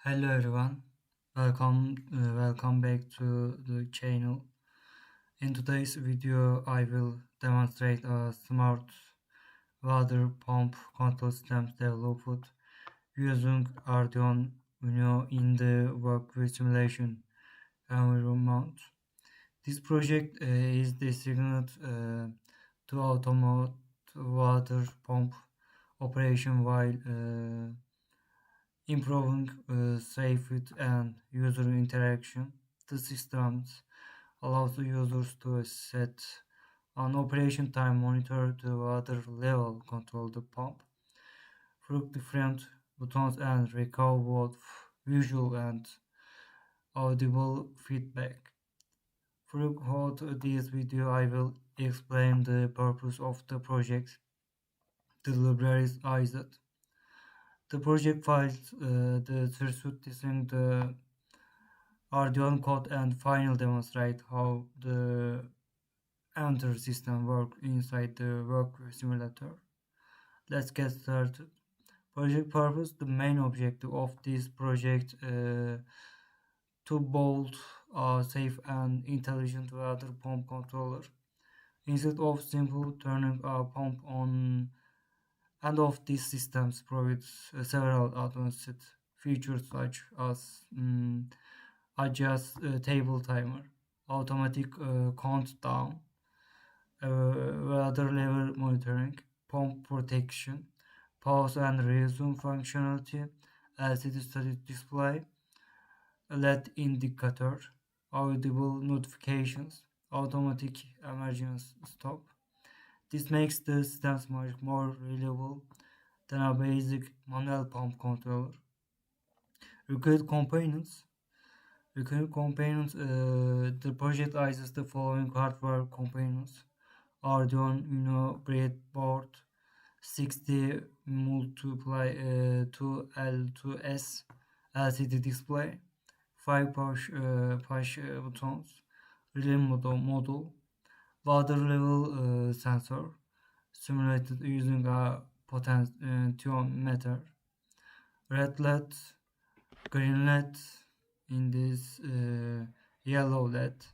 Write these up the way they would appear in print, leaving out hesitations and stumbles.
Hello everyone, welcome back to the channel. In today's video, I will demonstrate a smart water pump control system developed using Arduino Uno in the workplace simulation environment. This project is designed to automate water pump operation while improving safety and user interaction. The systems allows the users to set an operation time, monitor the water level, control the pump through different buttons, and record both visual and audible feedback. Throughout this video, I will explain the purpose of the project, the libraries used, the project files, the circuit design, the Arduino code, and finally demonstrate how the Enter system works inside the work simulator. Let's get started. Project purpose. The main objective of this project to build a safe and intelligent water pump controller. Instead of simply turning a pump on and off, these systems provide several advanced features such as adjust table timer, automatic countdown, water level monitoring, pump protection, pause and resume functionality, LCD status display, LED indicator, audible notifications, automatic emergency stop. This makes the systems much more reliable than a basic manual pump controller. Required components. Required components. The project uses the following hardware components: Arduino Uno breadboard, 60 multiply 2L2S LCD display, 5 push buttons, relay module, water level sensor, simulated using a potentiometer, red LED, green LED, in this yellow LED,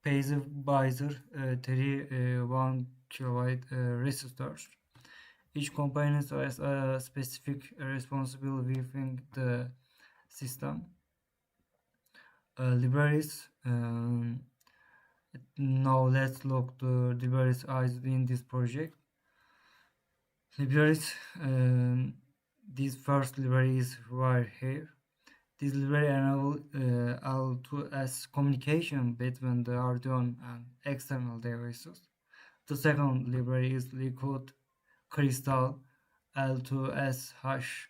passive visor, 1 kilowatt resistors. Each component has a specific responsibility within the system. Libraries. Now let's look the libraries in this project. Libraries. These first libraries were here. This library enables L2S communication between the Arduino and external devices. The second library is Liquid Crystal L2S hash.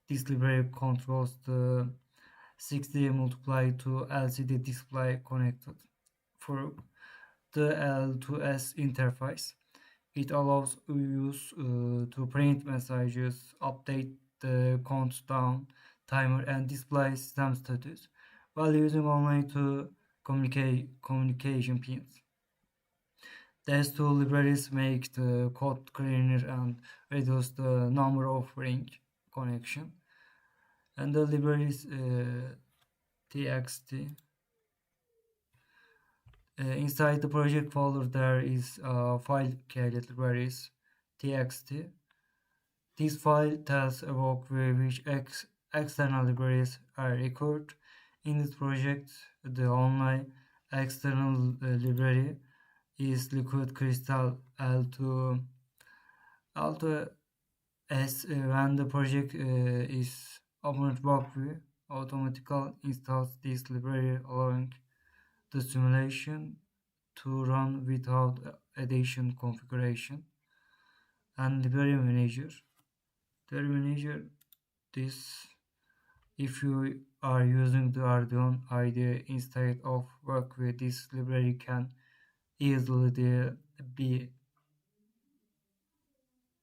This library controls the 60 multiply to LCD display connected through the L2S interface. It allows use to print messages, update the countdown timer, and display system status while using only two communication pins. These two libraries make the code cleaner and reduce the number of ring connection. And the libraries txt. Inside the project folder there is a file called libraries txt. This file tells about which external libraries are required. In this project, the only external library is Liquid Crystal L2S. When the project is open at Workview, automatically installs this library, allowing the simulation to run without additional configuration. And library manager. The manager, this if you are using the Arduino IDE instead of Workview, this library can easily be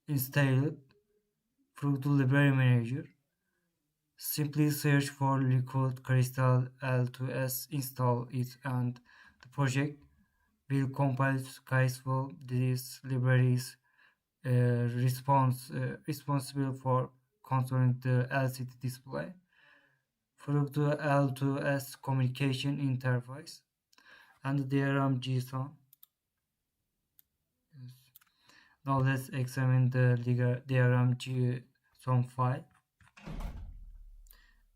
installed through the library manager. Simply search for Liquid Crystal L2S, install it, and the project will compile successfully. This library is responsible for concerning the LCD display through the L2S communication interface and the DRM JSON. Now let's examine the DRM JSON file.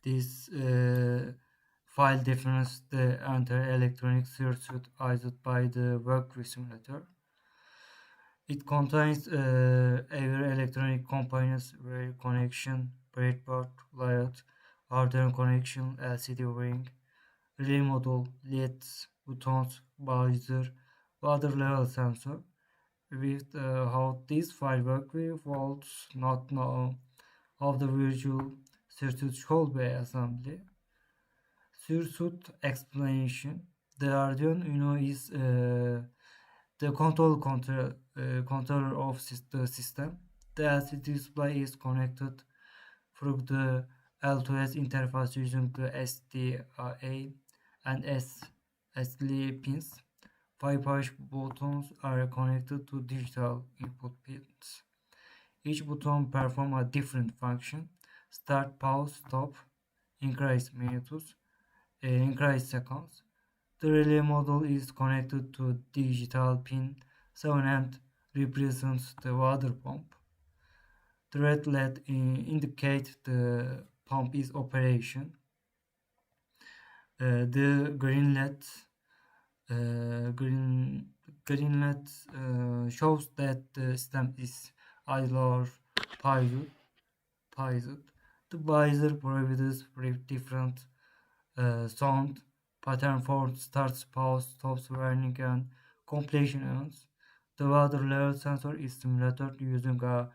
This file defines the entire electronic circuit issued by the workflow simulator. It contains every electronic components where connection, breadboard, layout, hardware connection, LCD ring, relay module, LEDs, buttons, buzzer, water level sensor. With how this file works, we will not know how the virtual circuit should be assembled. Circuit explanation. The Arduino Uno is the controller of the system. The LCD display is connected through the L2S interface using the SDA and SLA pins. 5 push buttons are connected to digital input pins. Each button performs a different function: start, pause, stop, increase minutes, increase seconds. The relay module is connected to digital pin 7 and represents the water pump. The red LED indicates the pump is operation. The green LED shows that the system is idle or paused. The buzzer provides different sound pattern for starts, pause, stops, warning, and completion ends. The water level sensor is simulated using a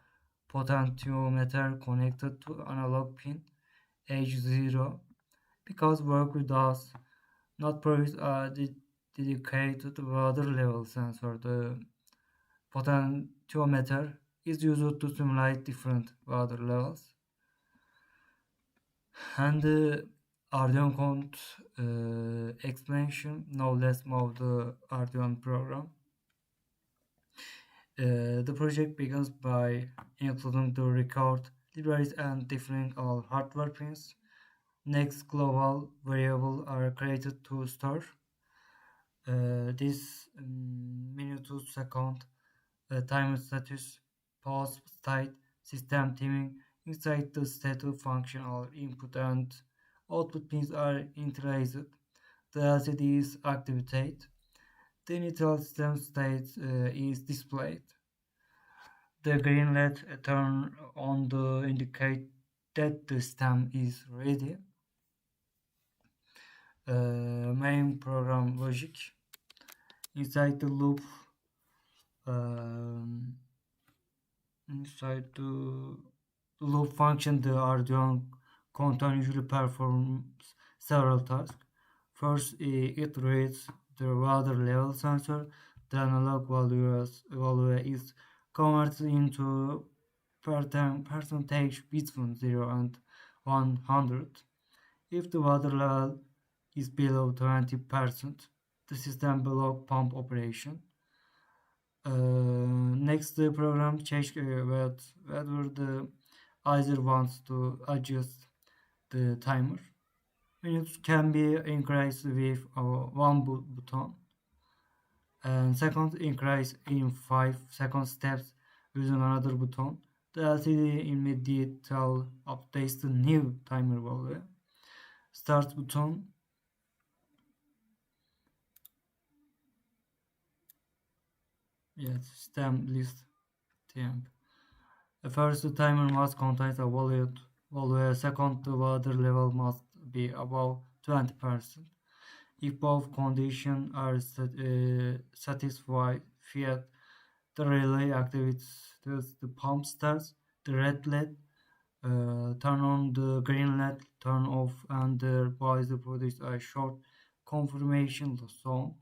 potentiometer connected to analog pin H0. Because work does not provide a dedicated water level sensor, the potentiometer is used to simulate different water levels. And the Arduino code explanation. Now let's move the Arduino program. The project begins by including the record libraries and defining all hardware pins. Next, global variables are created to store this minute to second time status, pause, state, system timing. Inside the status function, all input and output pins are initialized. The LCD is activated. The initial system state is displayed. The green LED turns on to indicate that the system is ready. Main program logic. Inside the loop, function, the Arduino continuously performs several tasks. First, it reads the water level sensor. The analog value is converted into percentage between 0 and 100. If the water level is below 20%, the system below pump operation. Next, the program checks whether the user wants to adjust the timer. Minutes can be increased with one button, and second increase in 5-second steps using another button. The LCD immediately updates the new timer value. Start button. Yes, system list temp. First, the timer must contain a value. Second, the water level must be above 20%. If both conditions are satisfied, the relay activates the pump starts, the red LED turn on, the green LED turn off, and the buzzer produces a short confirmation sound.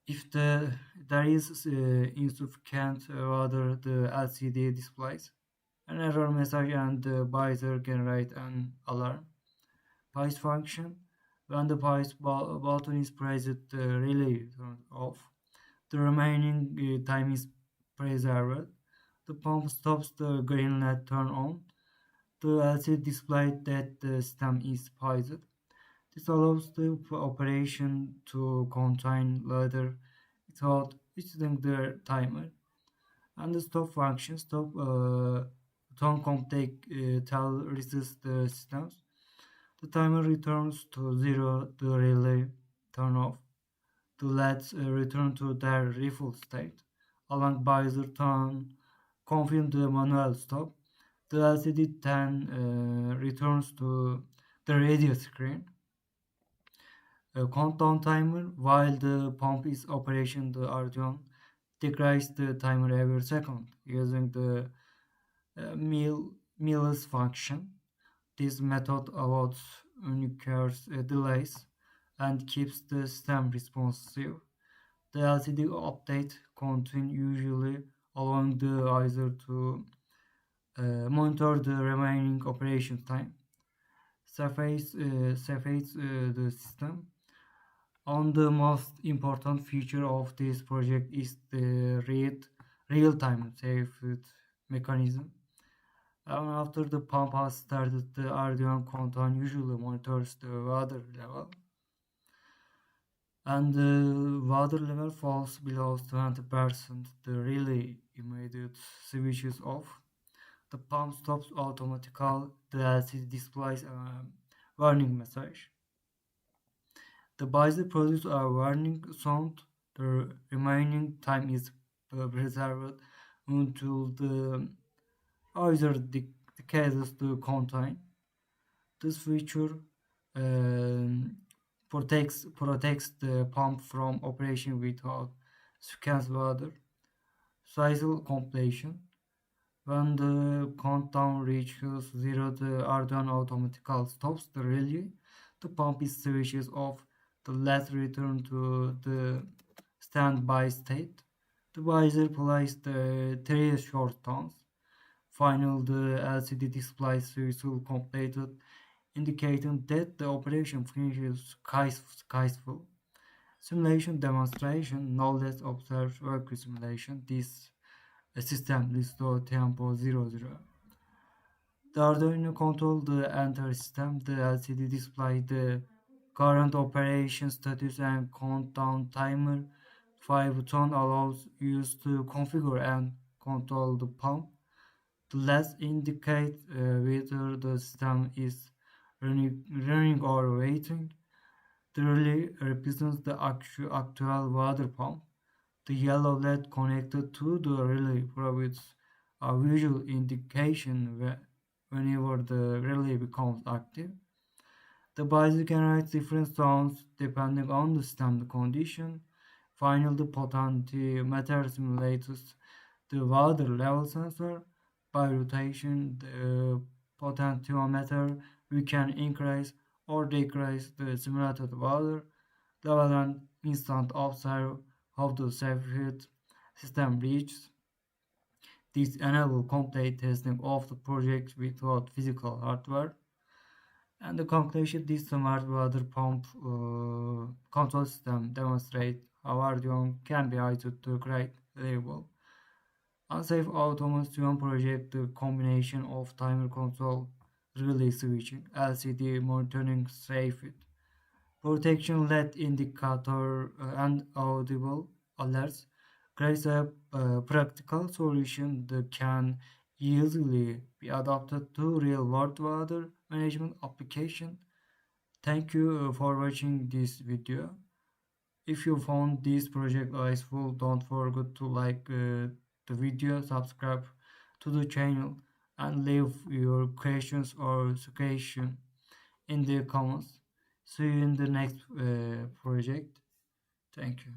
If there is insufficient water, the LCD displays an error message and the buzzer generates an alarm. Pause function. When the pause button is pressed, the relay turns off. The remaining time is preserved. The pump stops, the green LED turn on. The LCD displayed that the system is paused. This allows the operation to contain later without visiting the timer. And the stop function stop don't complete tell resist the systems. The timer returns to zero. The relay turn off. The LEDs return to their default state. Along buzzer tone confirm the manual stop. The LCD then returns to the radio screen. A countdown timer while the pump is operation. The Arduino decreases the timer every second using the Miller's function. This method avoids occurs delays and keeps the system responsive. The LCD update content usually allowing the user to monitor the remaining operation time. Suffice the system. On the most important feature of this project is the real-time safety mechanism. And after the pump has started, the Arduino control usually monitors the water level. And the water level falls below 20%. The relay immediate switches off. The pump stops automatically. The LCD displays a warning message. The buzzer produces a warning sound. The remaining time is preserved until the user decays the content. This feature um, protects the pump from operation without sequence water cycle completion. When the countdown reaches zero, the Arduino automatically stops the relay. The pump is switches off. The LED return to the standby state. The visor plays the three short tones. Finally, the LCD display switch will completed, indicating that the operation finishes successful. Simulation demonstration, knowledge observed work simulation. This system restore tempo 00. The Arduino control the entire system. The LCD display the current operation status and countdown timer. 5 button allows use to configure and control the pump. The LEDs indicate whether the system is running or waiting. The relay represents the actual water pump. The yellow LED connected to the relay provides a visual indication whenever the relay becomes active. The buzzer generates different sounds depending on the system condition. Finally, the potentiometer simulates the water level sensor. By rotation the potentiometer, we can increase or decrease the simulated water level and instant observe how the circuit system reaches. This enables complete testing of the project without physical hardware. And the conclusion, this smart water pump control system demonstrates how Arduino can be used to create reliable, unsafe automation project. The combination of timer control, relay switching, LCD monitoring, safe protection, LED indicator, and audible alerts creates a practical solution that can easily be adapted to real-world water management application. Thank you for watching this video. If you found this project useful, don't forget to like the video, subscribe to the channel, and leave your questions or suggestions in the comments. See you in the next project. Thank you.